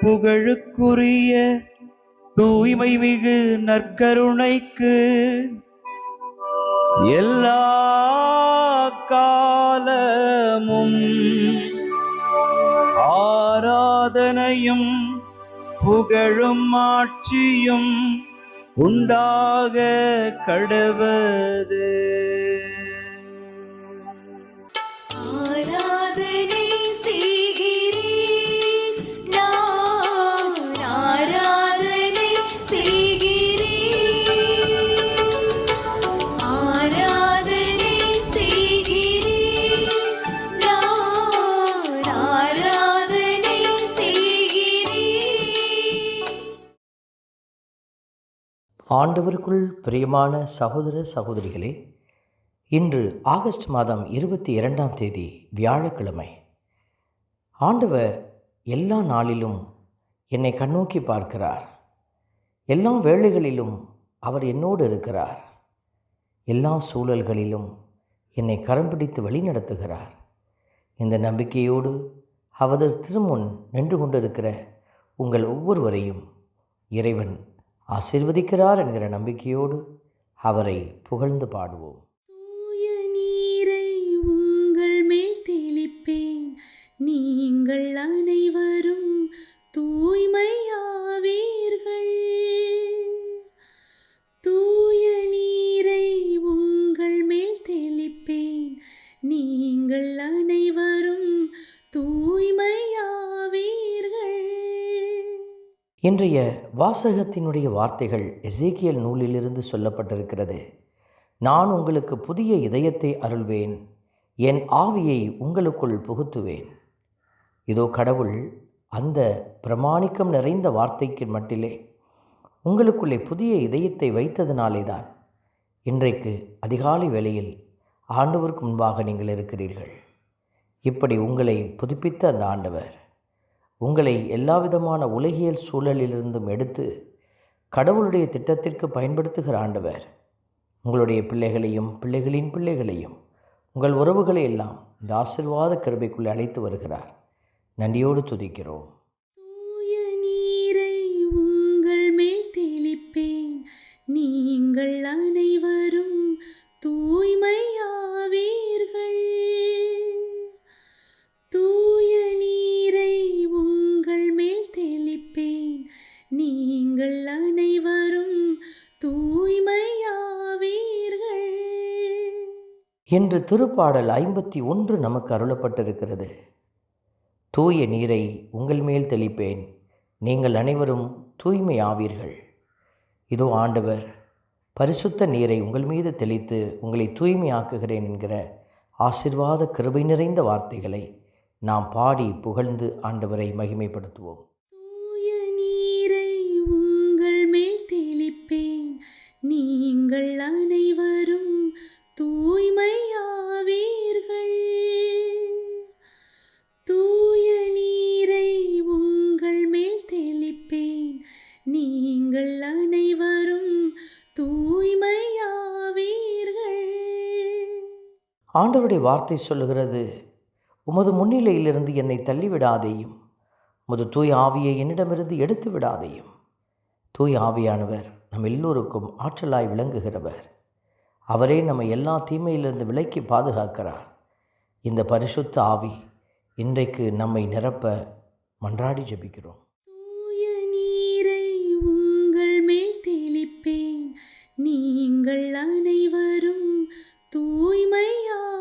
புகழுக்குரிய தூய்மை மிகு நற்கருணைக்கு எல்லா காலமும் ஆராதனையும் புகழும் ஆட்சியும் உண்டாக கடவது. ஆண்டவருக்குள் பிரியமான சகோதர சகோதரிகளே, இன்று ஆகஸ்ட் மாதம் 22ஆம் தேதி வியாழக்கிழமை. ஆண்டவர் எல்லா நாளிலும் என்னை கண்ணோக்கி பார்க்கிறார். எல்லா வேளைகளிலும் அவர் என்னோடு இருக்கிறார். எல்லா சூழல்களிலும் என்னை கரம் பிடித்து வழிநடத்துகிறார். இந்த நம்பிக்கையோடு அவர் திருமுன் நின்று கொண்டிருக்கிற உங்கள் ஒவ்வொருவரையும் இறைவன் ஆசீர்வதிக்கிறார் என்கிற நம்பிக்கையோடு அவரை புகழ்ந்து பாடுவோம். தூய நீரை உங்கள் மேல் தெளிப்பேன், நீங்கள் அனைவரும் தூய்மையாவீர்கள். தூய நீரை உங்கள் மேல் தெளிப்பேன், நீங்கள் அனைவரும் தூய்மையாவீர்கள். இன்றைய வாசகத்தினுடைய வார்த்தைகள் எசேக்கியேல் நூலிலிருந்து சொல்லப்பட்டிருக்கிறது. நான் உங்களுக்கு புதிய இதயத்தை அருள்வேன், என் ஆவியை உங்களுக்குள் புகுத்துவேன். இதோ கடவுள் அந்த பிரமாணிக்கம் நிறைந்த வார்த்தைக்கு மட்டிலே உங்களுக்குள்ளே புதிய இதயத்தை வைத்ததினாலே தான் இன்றைக்கு அதிகாலை வேளையில் ஆண்டவருக்கு முன்பாக நீங்கள் இருக்கிறீர்கள். இப்படி உங்களை புதுப்பித்த அந்த ஆண்டவர் உங்களை எல்லாவிதமான உலகியல் சூழலிலிருந்தும் எடுத்து கடவுளுடைய திட்டத்திற்கு பயன்படுத்துகிற ஆண்டவர் உங்களுடைய பிள்ளைகளையும் பிள்ளைகளின் பிள்ளைகளையும் உங்கள் உறவுகளை எல்லாம் இந்த ஆசீர்வாத கிருபைக்குள்ளே அழைத்து வருகிறார். நன்றியோடு துதிக்கிறோம். தூய நீரை உங்கள் மேல் தெளிப்பேன், நீங்கள் அனைவரும் தூய்மையாவீர்கள். தூய நீரை உங்கள் மேல் தெளிப்பேன், நீங்கள் அனைவரும் தூய்மையாவீர்கள். இன்று திருப்பாடல் 51 நமக்கு அருளப்பட்டிருக்கிறது. தூய நீரை உங்கள் மேல் தெளிப்பேன், நீங்கள் அனைவரும் தூய்மையாவீர்கள். இதோ ஆண்டவர் பரிசுத்த நீரை உங்கள் மீது தெளித்து உங்களை தூய்மையாக்குகிறேன் என்கிற ஆசீர்வாத கிருபை நிறைந்த வார்த்தைகளை நாம் பாடி புகழ்ந்து ஆண்டவரை மகிமைப்படுத்துவோம். தூய நீரை உங்கள் மேல் தெளிப்பேன், நீங்கள் அனைவரும் தூய்மையாவீர்கள். தூய நீரை உங்கள் மேல் தெளிப்பேன், நீங்கள் அனைவரும் தூய்மையாவீர்கள். ஆண்டவருடைய வார்த்தை சொல்லுகிறது, உமது முன்னிலையிலிருந்து என்னை தள்ளிவிடாதேயும், உமது தூய ஆவியை என்னிடமிருந்து எடுத்து விடாதேயும். தூய ஆவியானவர் நம் எல்லோருக்கும் ஆற்றலாய் விளங்குகிறவர். அவரே நம்மை எல்லா தீமையிலிருந்து விலக்கி பாதுகாக்கிறார். இந்த பரிசுத்த ஆவி இன்றைக்கு நம்மை நிரப்ப மன்றாடி ஜெபிக்கிறோம். தூய நீரை உங்கள் மேல் தெளிப்பேன், நீங்கள் அனைவரும் தூய்மையாவீர்கள்.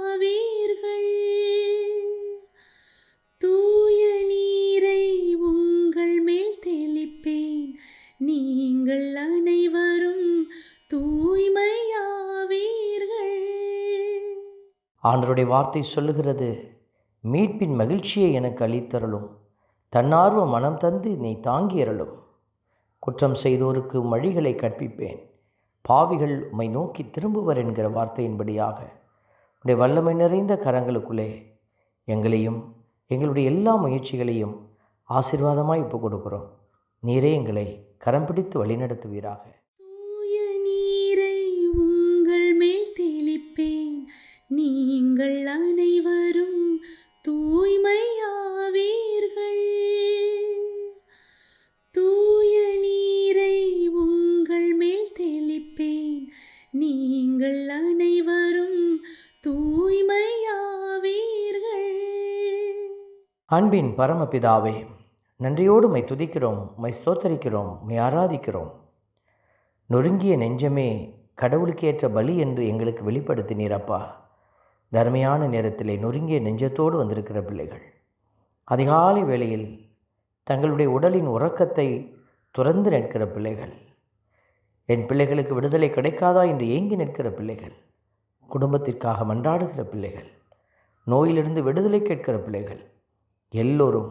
தூய நீரை உங்கள் மேல் தெளிப்பேன், நீங்கள் அனைவரும் தூய்மையாவீர்கள். ஆண்டவருடைய வார்த்தை சொல்லுகிறது, மீட்பின் மகிழ்ச்சியை எனக்கு அளித்தருளும், தன்னார்வ மனம் தந்து நீ தாங்கியருளும். குற்றம் செய்தோருக்கு வழிகளை கற்பிப்பேன், பாவிகள் உம்மை நோக்கி திரும்புவர் என்கிற வார்த்தையின்படியாக உடைய வல்லமை நிறைந்த கரங்களுக்குள்ளே எங்களையும் எங்களுடைய எல்லா முயற்சிகளையும் ஆசீர்வாதமாய் ஒப்புக் கொடுக்கிறோம். நீரே எங்களை கரம் பிடித்து வழிநடத்துவீராக. தூய நீரை உங்கள் மேல் தெளிப்பேன், நீங்கள் அனைவரும் தூய்மையாவீர்கள். நீங்கள் அனைவரும் தூய்மையாவீர்கள். அன்பின் பரமபிதாவே, நன்றியோடு மை துதிக்கிறோம், மை ஸ்தோத்தரிக்கிறோம், மை ஆராதிக்கிறோம். நொறுங்கிய நெஞ்சமே கடவுளுக்கேற்ற பலி என்று எங்களுக்கு வெளிப்படுத்தினீரப்பா. தர்மையான நேரத்திலே நொறுங்கிய நெஞ்சத்தோடு வந்திருக்கிற பிள்ளைகள், அதிகாலை வேளையில் தங்களுடைய உடலின் உறக்கத்தை துறந்து நிற்கிற பிள்ளைகள், என் பிள்ளைகளுக்கு விடுதலை கிடைக்காதா என்று ஏங்கி நிற்கிற பிள்ளைகள், குடும்பத்திற்காக மன்றாடுகிற பிள்ளைகள், நோயிலிருந்து விடுதலை கேட்கிற பிள்ளைகள் எல்லோரும்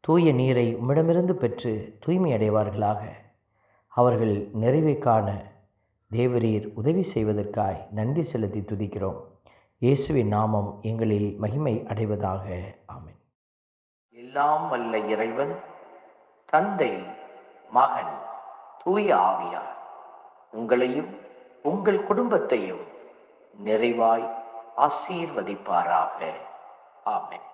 தூய நீரை உம்மிடமிருந்து பெற்று தூய்மை அடைவார்களாக. அவர்கள் நிறைவை காண தேவரீர் உதவி செய்வதற்காய் நன்றி செலுத்தி துதிக்கிறோம். இயேசுவின் நாமம் எங்களில் மகிமை அடைவதாக. ஆமென். எல்லாம் வல்ல இறைவன், தந்தை, மகன், தூய ஆவியார் உங்களையும் உங்கள் குடும்பத்தையும் நிறைவாய் ஆசீர்வதிப்பாராக. ஆமென்.